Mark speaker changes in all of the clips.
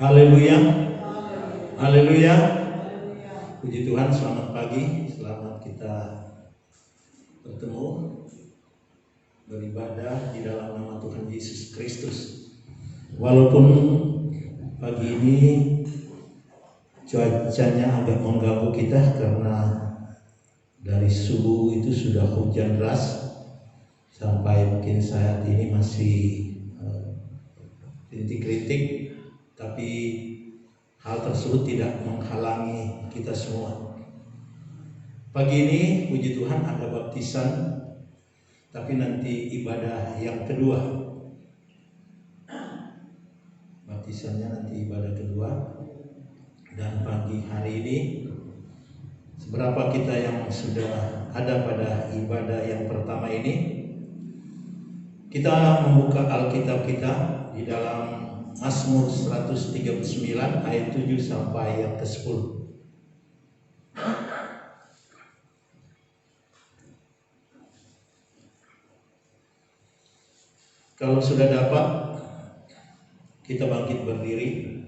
Speaker 1: Haleluya. Haleluya. Puji Tuhan, selamat pagi. Selamat kita bertemu beribadah di dalam nama Tuhan Yesus Kristus. Walaupun pagi ini cuacanya agak mengganggu kita karena dari subuh itu sudah hujan deras sampai mungkin saat ini masih rintik-rintik, tapi hal tersebut tidak menghalangi kita semua. Pagi ini puji Tuhan ada baptisan, tapi nanti ibadah yang kedua. Baptisannya nanti ibadah kedua. Dan pagi hari ini, seberapa kita yang sudah ada pada ibadah yang pertama ini, kita membuka Alkitab kita di dalam Mazmur 139 ayat 7 sampai yang ke-10. Kalau sudah dapat, kita bangkit berdiri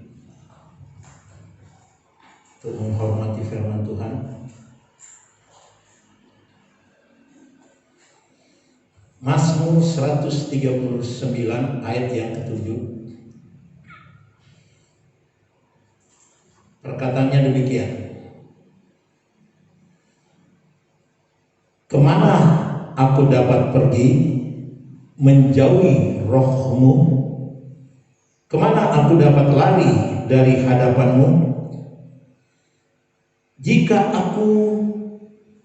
Speaker 1: untuk menghormati firman Tuhan. Mazmur 139 ayat yang ke-7. Perkataannya demikian. Kemana aku dapat pergi menjauhi roh-Mu? Kemana aku dapat lari dari hadapan-Mu? Jika aku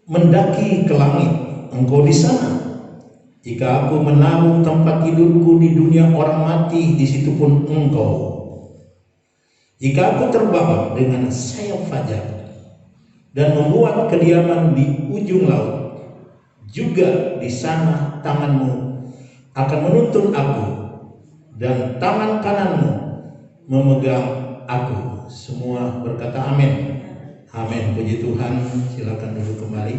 Speaker 1: mendaki ke langit, Engkau di sana. Jika aku menaruh tempat tidurku di dunia orang mati, di situ pun Engkau. Jika aku terbang dengan sayap fajar dan membuat kediaman di ujung laut, juga di sana tangan-Mu akan menuntun aku dan tangan kanan-Mu memegang aku. Semua berkata amin. Amin. Puji Tuhan. Silakan duduk kembali.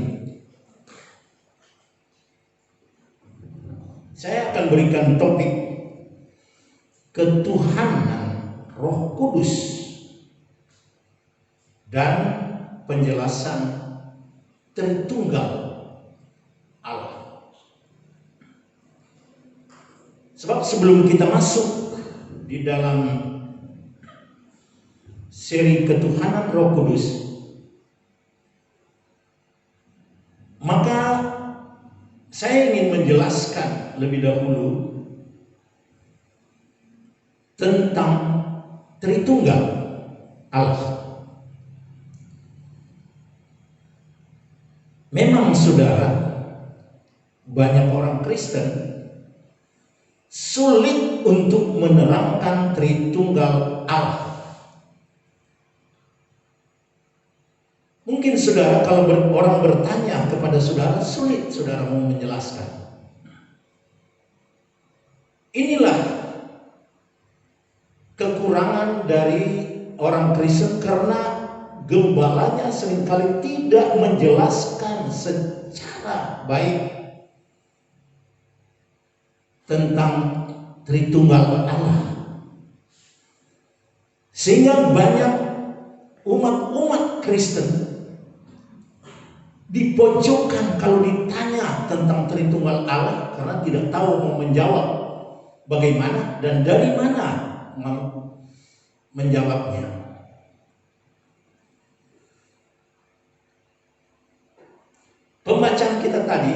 Speaker 1: Saya akan berikan topik ketuhanan Roh Kudus dan penjelasan Tritunggal Allah. Sebab sebelum kita masuk di dalam seri ketuhanan Roh Kudus, maka saya ingin menjelaskan lebih dahulu tentang Tritunggal Allah. Memang saudara, banyak orang Kristen sulit untuk menerangkan Tritunggal Allah. Mungkin saudara, kalau orang bertanya kepada saudara, sulit saudara mau menjelaskan. Inilah kekurangan dari orang Kristen karena gembalanya seringkali tidak menjelaskan secara baik tentang Tritunggal Allah. Sehingga banyak umat-umat Kristen dipojokkan kalau ditanya tentang Tritunggal Allah karena tidak tahu mau menjawab bagaimana dan dari mana menjawabnya. Pembacaan kita tadi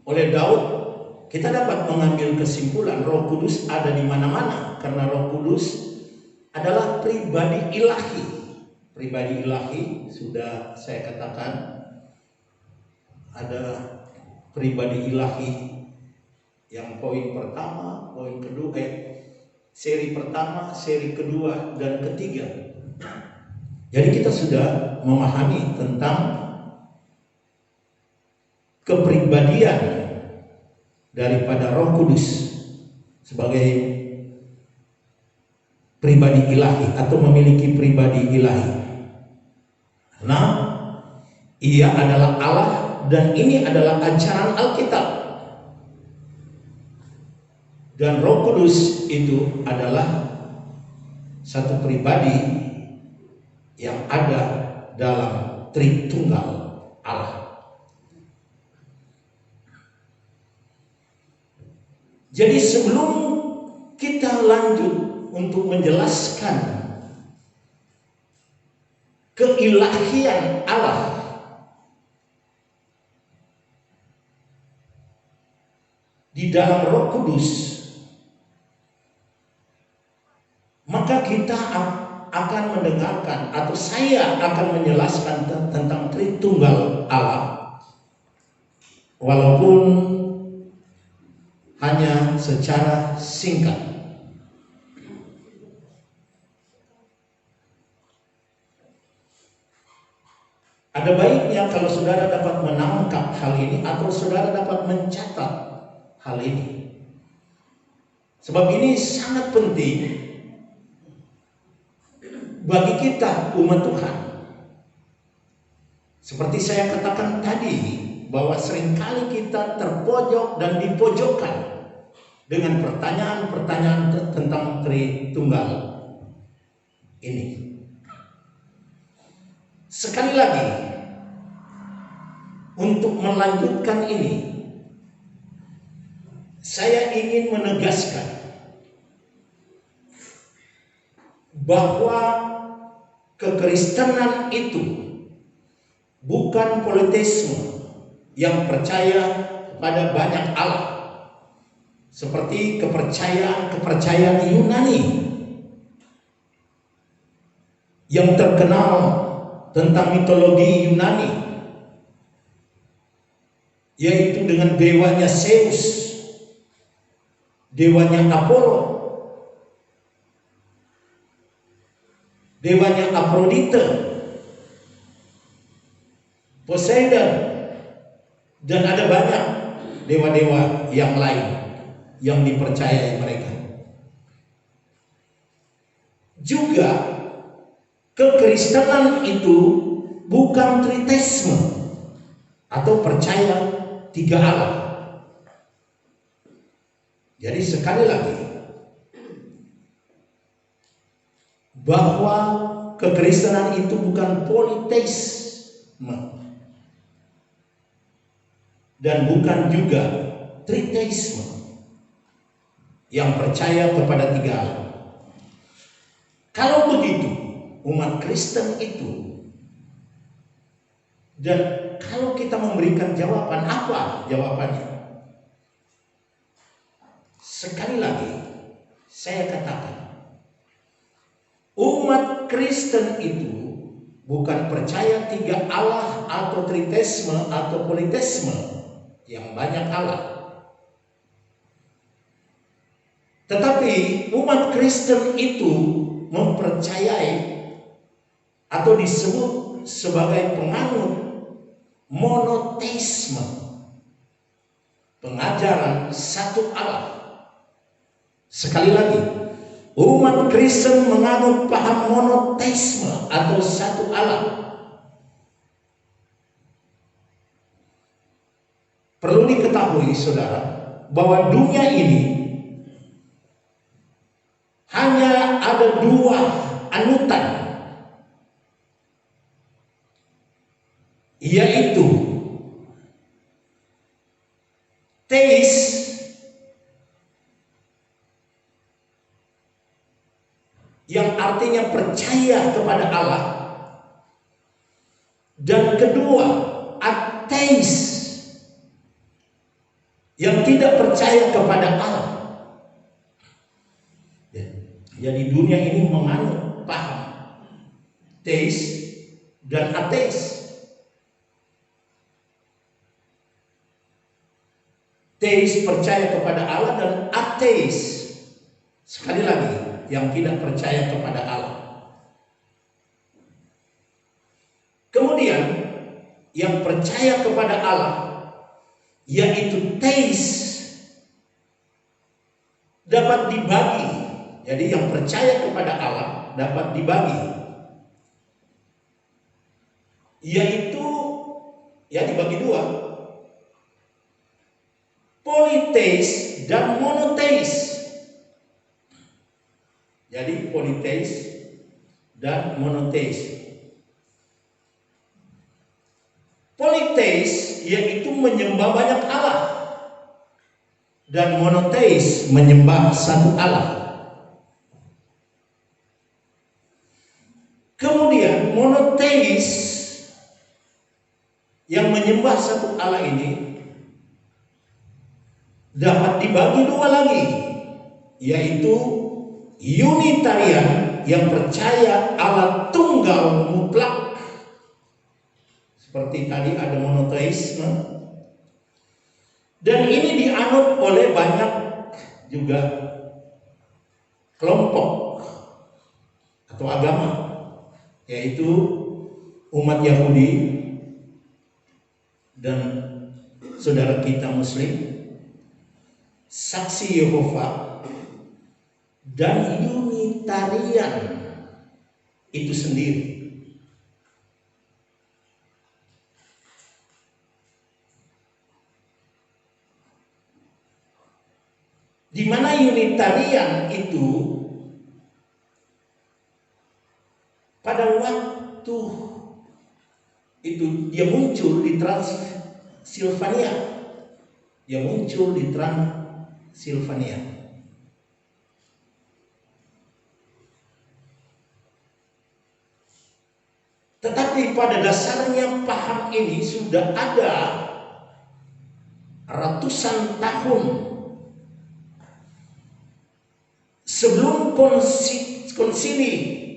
Speaker 1: oleh Daud, kita dapat mengambil kesimpulan Roh Kudus ada di mana-mana karena Roh Kudus adalah pribadi ilahi. Pribadi ilahi sudah saya katakan, ada pribadi ilahi yang poin pertama, poin kedua, seri pertama, seri kedua, dan ketiga. Jadi kita sudah memahami tentang kepribadian daripada Roh Kudus sebagai pribadi ilahi atau memiliki pribadi ilahi. Nah, ia adalah Allah dan ini adalah ajaran Alkitab. Dan Roh Kudus itu adalah satu pribadi yang ada dalam Tritunggal Allah. Jadi sebelum kita lanjut untuk menjelaskan keilahian Allah, di dalam Roh Kudus, maka kita akan mendengarkan, atau saya akan menjelaskan tentang Tritunggal Allah, walaupun hanya secara singkat. Ada baiknya kalau saudara dapat menangkap hal ini, atau saudara dapat mencatat hal ini, sebab ini sangat penting bagi kita umat Tuhan. Seperti saya katakan tadi, bahwa seringkali kita terpojok dan dipojokkan dengan pertanyaan-pertanyaan tentang Tritunggal ini. Sekali lagi, untuk melanjutkan ini, saya ingin menegaskan bahwa kekristenan itu bukan politisme yang percaya kepada banyak Allah, seperti kepercayaan Yunani yang terkenal tentang mitologi Yunani, yaitu dengan dewanya Zeus, dewanya Apollo, dewanya Aphrodite, Poseidon, dan ada banyak dewa-dewa yang lain yang dipercayai mereka. Juga kekristenan itu bukan tritheisme atau percaya tiga Allah. Jadi sekali lagi, bahwa kekristenan itu bukan politeisme dan bukan juga triteisme yang percaya kepada tiga Allah. Kalau begitu, umat Kristen itu, dan kalau kita memberikan jawaban, apa jawabannya? Sekali lagi saya katakan, umat Kristen itu bukan percaya tiga Allah atau triteisme atau politeisme yang banyak Allah. Tetapi umat Kristen itu mempercayai atau disebut sebagai penganut monoteisme, pengajaran satu Allah. Sekali lagi, umat Kristen menganut paham monoteisme atau satu Allah. Perlu diketahui saudara, bahwa dunia ini hanya ada dua anutan, yaitu teis yang artinya percaya kepada Allah, dan kedua ateis yang tidak percaya kepada Allah. Jadi dunia ini menganut paham teis dan ateis. Teis percaya kepada Allah, dan ateis, sekali lagi, yang tidak percaya kepada Allah. Kemudian yang percaya kepada Allah, yaitu teis, dapat dibagi. Jadi yang percaya kepada Allah dapat dibagi, yaitu dibagi dua, politeis dan monoteis. Jadi politeis dan monoteis. Politeis yaitu menyembah banyak Allah, dan monoteis menyembah satu Allah. Kemudian monoteis yang menyembah satu Allah ini dapat dibagi dua lagi, yaitu Unitarian yang percaya Allah tunggal mutlak, seperti tadi ada monoteisme, dan ini dianut oleh banyak juga kelompok atau agama, yaitu umat Yahudi dan saudara kita Muslim, Saksi Yehova, dan Unitarian itu sendiri. Di mana Unitarian itu pada waktu itu dia muncul di Transilvania. Dia muncul di Transilvania. Tetapi pada dasarnya paham ini sudah ada ratusan tahun sebelum konsili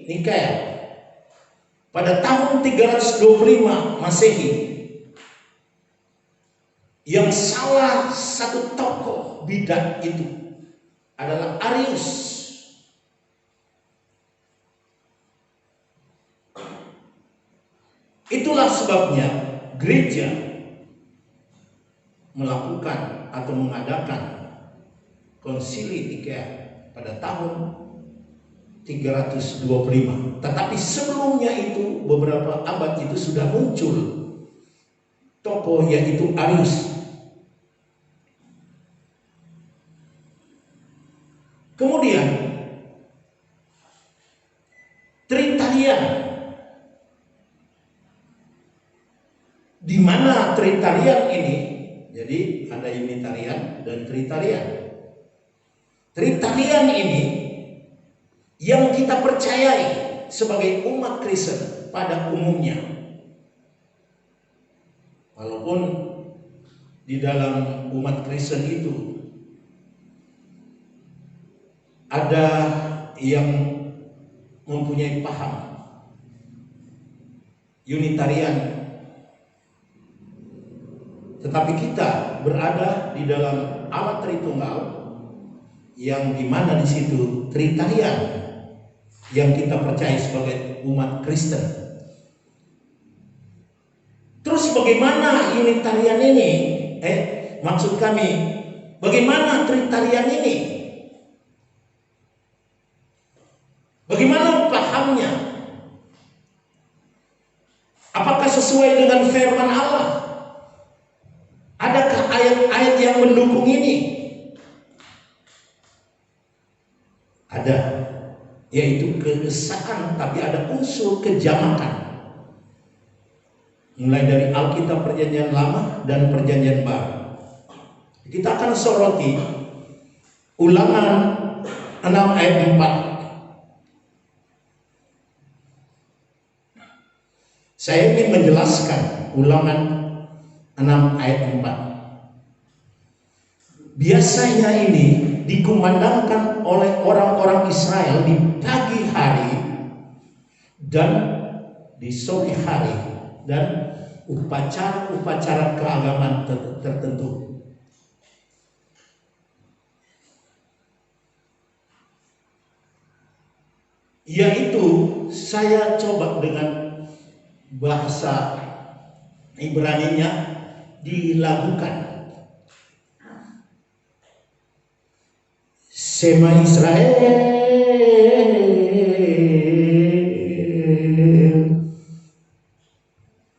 Speaker 1: Nikea pada tahun 325 Masehi, yang salah satu tokoh bidat itu adalah Arius. Itulah sebabnya gereja melakukan atau mengadakan konsili Nikea pada tahun 325. Tetapi sebelumnya itu beberapa abad itu sudah muncul tokoh, yaitu Arius. Kemudian Tritarian, di mana Tritarian ini, jadi ada Unitarian dan Tritarian. Tritarian ini yang kita percayai sebagai umat Kristen pada umumnya, walaupun di dalam umat Kristen itu ada yang mempunyai paham Unitarian, tetapi kita berada di dalam Allah Tritunggal, yang dimana di situ Tritarian yang kita percaya sebagai umat Kristen. Terus bagaimana Unitarian ini? Maksud kami, bagaimana Tritarian ini? Bagaimana pahamnya? Apakah sesuai dengan firman Allah? Adakah ayat-ayat yang mendukung ini? Ada, yaitu keesaan, tapi ada unsur kejamakan. Mulai dari Alkitab Perjanjian Lama dan Perjanjian Baru. Kita akan soroti Ulangan 6 ayat 4. Saya ingin menjelaskan Ulangan 6 ayat 4. Biasanya ini dikumandangkan oleh orang-orang Israel di pagi hari dan di sore hari, dan upacara-upacara keagamaan tertentu. Yaitu saya coba dengan bahasa Ibraninya dilakukan. Sema Israel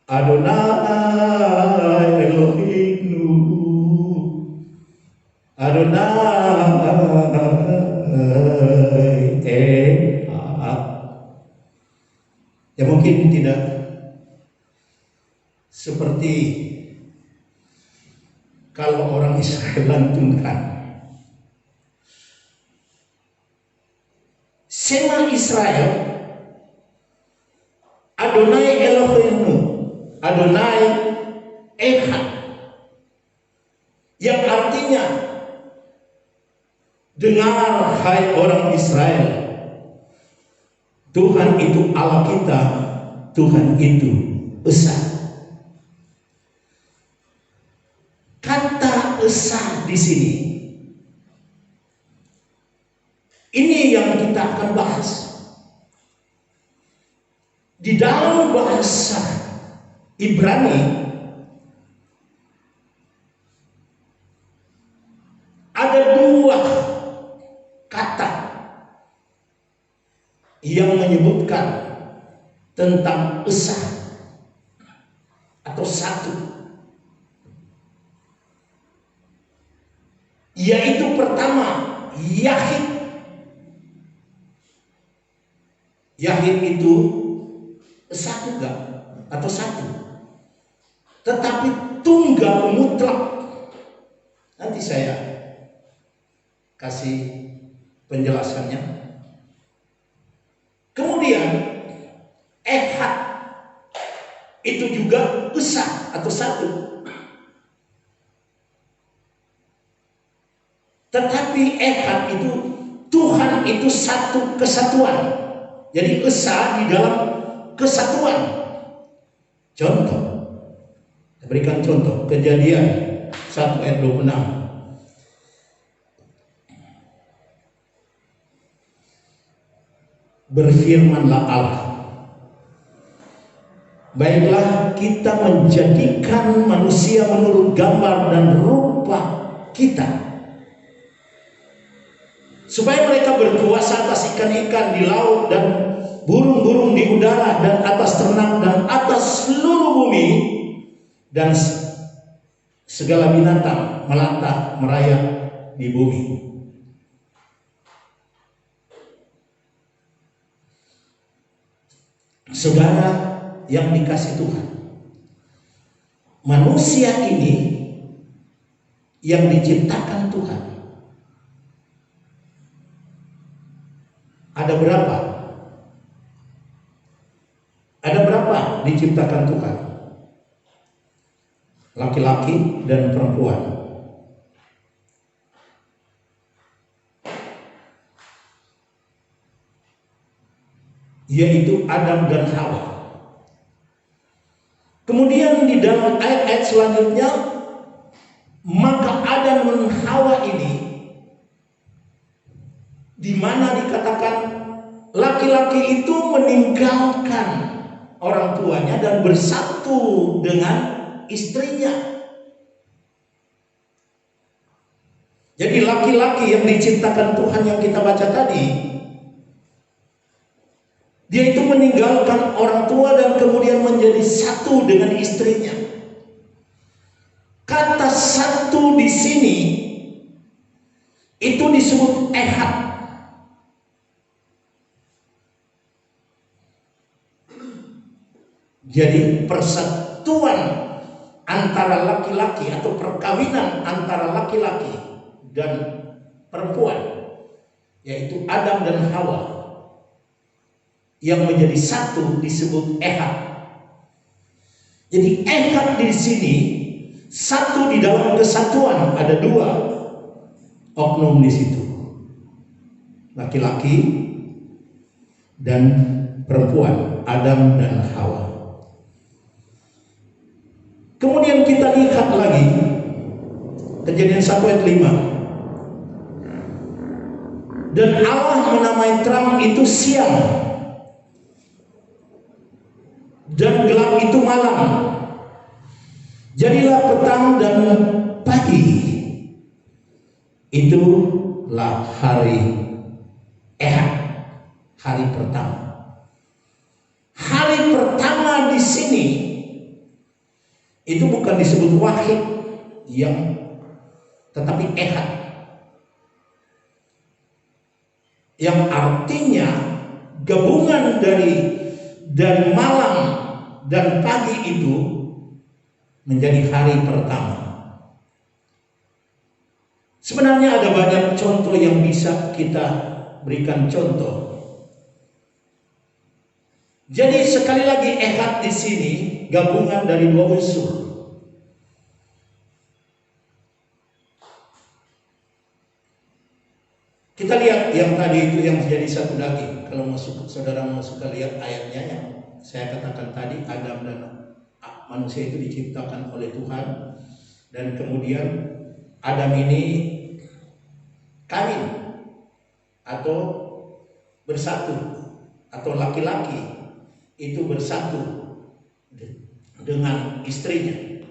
Speaker 1: Adonai Elohimnu Adonai mungkin tidak seperti kalau orang Israel lantunkan Shema Israel, Adonai Eloheinu, Adonai Echad, yang artinya dengar hai orang Israel, Tuhan itu Allah kita, Tuhan itu Esa. Kata Esa di sini, ini yang kita akan bahas. Di dalam bahasa Ibrani ada dua kata yang menyebutkan tentang Esa atau satu, yaitu pertama Yahid. Yahid itu satu enggak atau satu, tetapi tunggal mutlak. Nanti saya kasih penjelasannya. Kemudian Echad itu juga Esa atau satu, tetapi Echad itu Tuhan itu satu kesatuan. Jadi Esa di dalam kesatuan. Contoh, saya berikan contoh Kejadian 1 ayat 26. Berfirmanlah Allah, baiklah kita menjadikan manusia menurut gambar dan rupa kita, supaya mereka berkuasa atas ikan-ikan di laut dan burung-burung di udara dan atas ternak dan atas seluruh bumi dan segala binatang melata merayap di bumi. Saudara yang dikasih Tuhan, manusia ini yang diciptakan Tuhan ada berapa? Ada berapa diciptakan Tuhan? Laki-laki dan perempuan. Yaitu Adam dan Hawa. Kemudian di dalam ayat-ayat selanjutnya, maka Adam dan Hawa ini, di mana dikatakan laki-laki itu meninggalkan orang tuanya dan bersatu dengan istrinya. Jadi laki-laki yang diciptakan Tuhan yang kita baca tadi, dia itu meninggalkan orang tua dan kemudian menjadi satu dengan istrinya. Kata satu di sini itu disebut Echad. Jadi persatuan antara laki-laki atau perkawinan antara laki-laki dan perempuan, yaitu Adam dan Hawa, yang menjadi satu disebut Echad. Jadi Echad di sini satu di dalam kesatuan, ada dua oknum di situ, laki-laki dan perempuan, Adam dan Hawa. Kemudian kita lihat lagi Kejadian 1 ayat 5. Dan Allah menamai terang itu siang, dan gelap itu malam. Jadilah petang dan pagi. Itulah hari Ehad, hari pertama. Hari pertama di sini itu bukan disebut wahid tetapi Ehad, yang artinya gabungan dari dan malam dan pagi itu menjadi hari pertama. Sebenarnya ada banyak contoh yang bisa kita berikan contoh. Jadi sekali lagi Ehad di sini gabungan dari dua unsur. Kita lihat yang tadi itu yang menjadi satu daging. Kalau saudara mau suka lihat ayatnya yang saya katakan tadi, Adam dan manusia itu diciptakan oleh Tuhan, dan kemudian Adam ini kawin atau bersatu, atau laki-laki itu bersatu dengan istrinya.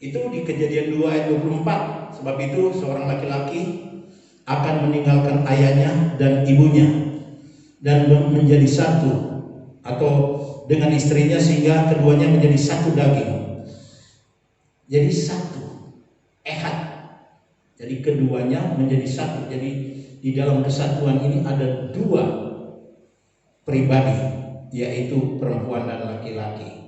Speaker 1: Itu di Kejadian 2 ayat 24. Sebab itu seorang laki-laki akan meninggalkan ayahnya dan ibunya dan menjadi satu atau dengan istrinya, sehingga keduanya menjadi satu daging. Jadi satu, ehad. Jadi keduanya menjadi satu. Jadi di dalam kesatuan ini ada dua pribadi, yaitu perempuan dan laki-laki.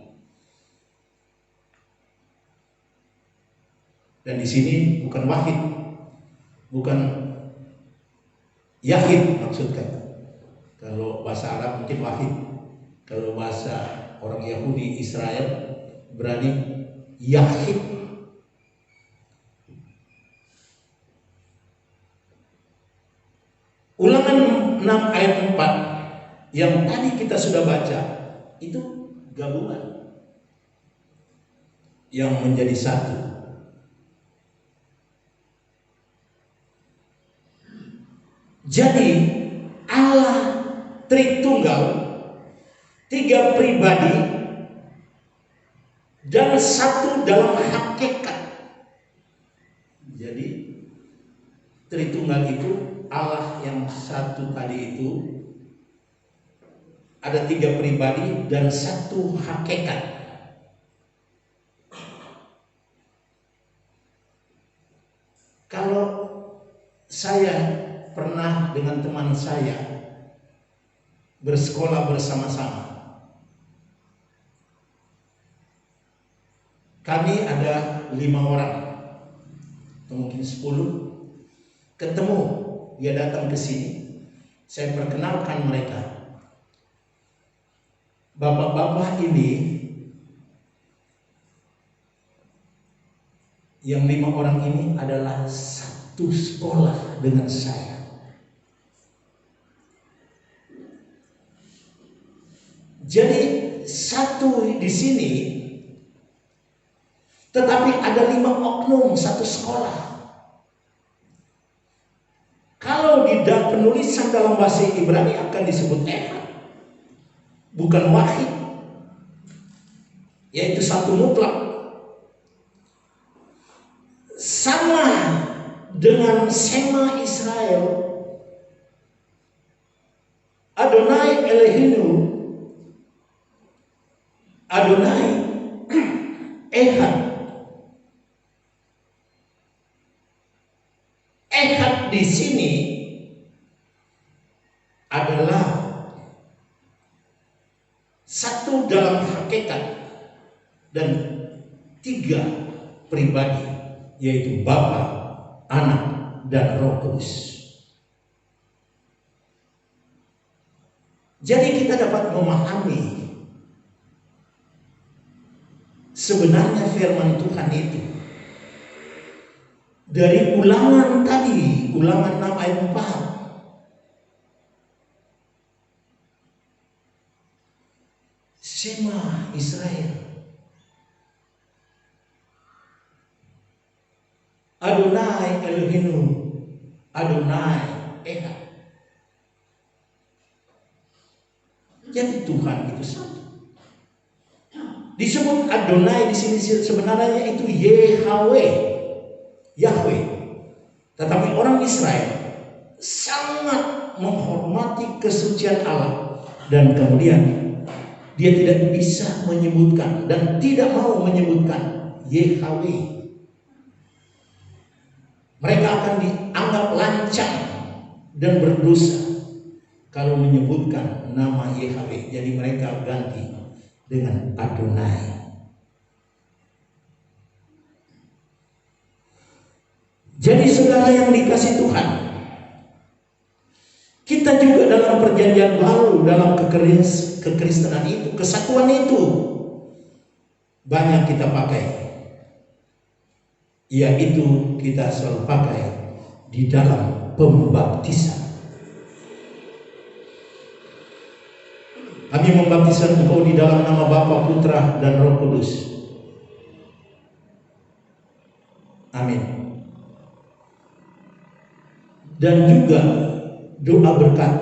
Speaker 1: Dan di sini bukan wahid, bukan yahid maksudkan. Kalau bahasa Arab mungkin wahid, kalau bahasa orang Yahudi Israel berani yahid. Ulangan 6 ayat 4 yang tadi kita sudah baca itu gabungan yang menjadi satu. Jadi Allah Tritunggal, tiga pribadi dan satu dalam hakikat. Jadi Tritunggal itu Allah yang satu tadi itu ada tiga pribadi dan satu hakikat. Kalau saya pernah dengan teman saya bersekolah bersama-sama, kami ada 5 orang atau mungkin 10, ketemu, dia datang ke sini, saya perkenalkan mereka. Bapak-bapak ini, yang 5 orang ini adalah satu sekolah dengan saya. Jadi satu di sini, tetapi ada 5 oknum satu sekolah. Kalau di penulisan dalam bahasa Ibrani akan disebut ehad, bukan wahid, yaitu satu mutlak. Sama dengan Sema Israel, Adonai Elohenu, Adonai ehad. Ehad di sini adalah satu dalam hakikat dan 3 pribadi, yaitu Bapa, Anak, dan Roh Kudus. Jadi kita dapat memahami sebenarnya firman Tuhan itu dari ulangan tadi, ulangan 6 ayat 4. Shema Israel, Adonai Elohenu, Adonai ehad. Jadi Tuhan itu satu. Disebut Adonai di sini sebenarnya itu Yahweh, Yahweh. Tetapi orang Israel sangat menghormati kesucian Allah, dan kemudian dia tidak bisa menyebutkan dan tidak mau menyebutkan Yahweh. Mereka akan dianggap lancang dan berdosa. kalau menyebutkan nama Yahweh. Jadi mereka ganti dengan Adonai. Jadi saudara yang dikasih Tuhan, kita juga dalam perjanjian baru, dalam kekristenan itu, kesatuan itu banyak kita pakai, yaitu kita selalu pakai di dalam pembaptisan. Kami membaptiskan engkau di dalam nama Bapa, Putra, dan Roh Kudus. Amin. Dan juga doa berkat.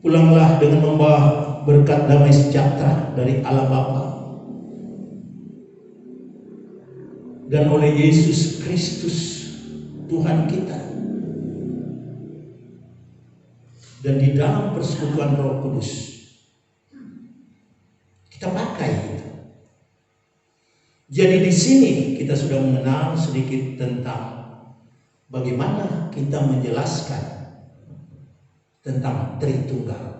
Speaker 1: Pulanglah dengan membawa berkat damai sejahtera dari Allah Bapa dan oleh Yesus Kristus Tuhan kita, dan di dalam persekutuan Roh Kudus kita pakai itu. Jadi di sini kita sudah mengenal sedikit tentang bagaimana kita menjelaskan tentang Tritunggal.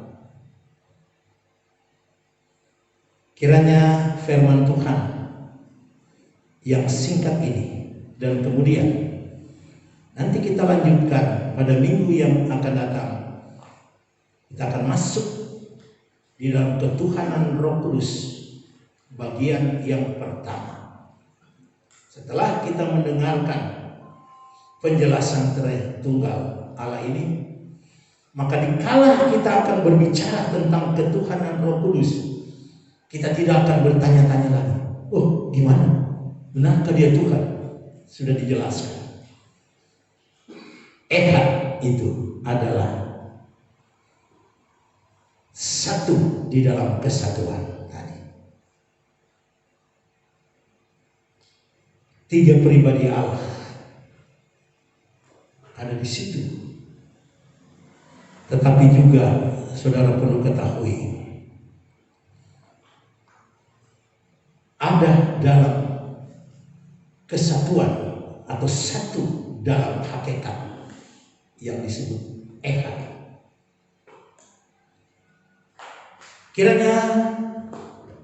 Speaker 1: Kiranya firman Tuhan yang singkat ini, dan kemudian nanti kita lanjutkan pada minggu yang akan datang, kita akan masuk di dalam ketuhanan Roh Kudus bagian yang pertama. Setelah kita mendengarkan penjelasan Tritunggal Allah ini, maka dikala kita akan berbicara tentang ketuhanan Roh Kudus, kita tidak akan bertanya-tanya lagi, oh gimana, benarkah dia Tuhan? Sudah dijelaskan. Echad itu adalah satu di dalam kesatuan tadi. Tiga pribadi Allah ada di situ. Tetapi juga saudara perlu ketahui, ada dalam kesatuan atau satu dalam hakikat yang disebut Echad. Kiranya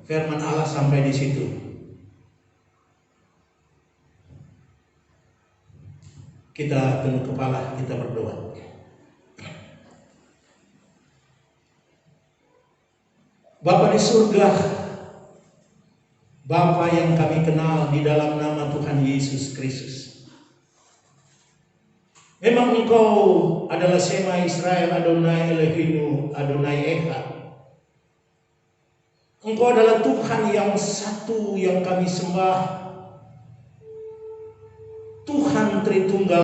Speaker 1: firman Allah sampai di situ. Kita tunduk kepala, kita berdoa. Bapa di surga, Bapa yang kami kenal di dalam nama Tuhan Yesus Kristus. Memang Engkau adalah Shema Israel, Adonai Elohim, Adonai Echad. Engkau adalah Tuhan yang satu yang kami sembah, Tuhan Tritunggal